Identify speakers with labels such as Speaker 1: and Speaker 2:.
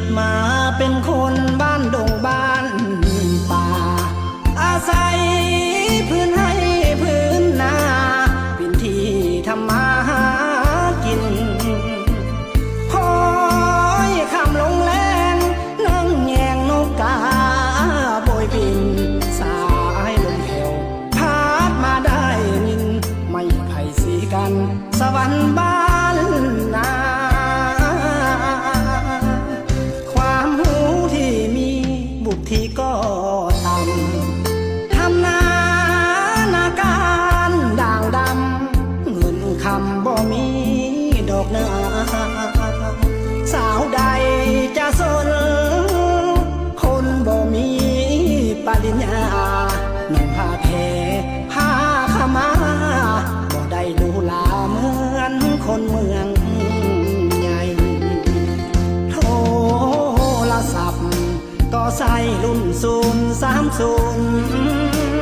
Speaker 1: ดมาเป็นคนบ้านดงบ้านป่าอาศัยพื้นให้พื้นนาเป็นที่ทำมาหากินพอยคำลงแรงนั่งแยงนกกาโบยบินสายลมแผ่วพัดมาได้ยินไม่ไผ่สีกันสวรรค์บ้านนาที่ก็ต่ำทำนาการด่างดำเงินคำบ่มีดอกนาสาวใดจะสนคนบ่มีปริญญาหนุ่มผ้าแพผ้าขมาบ่ได้ดูลาเหมือนคนเมืองใหญ่โทรศัพท์ก็ใส่รุ่น030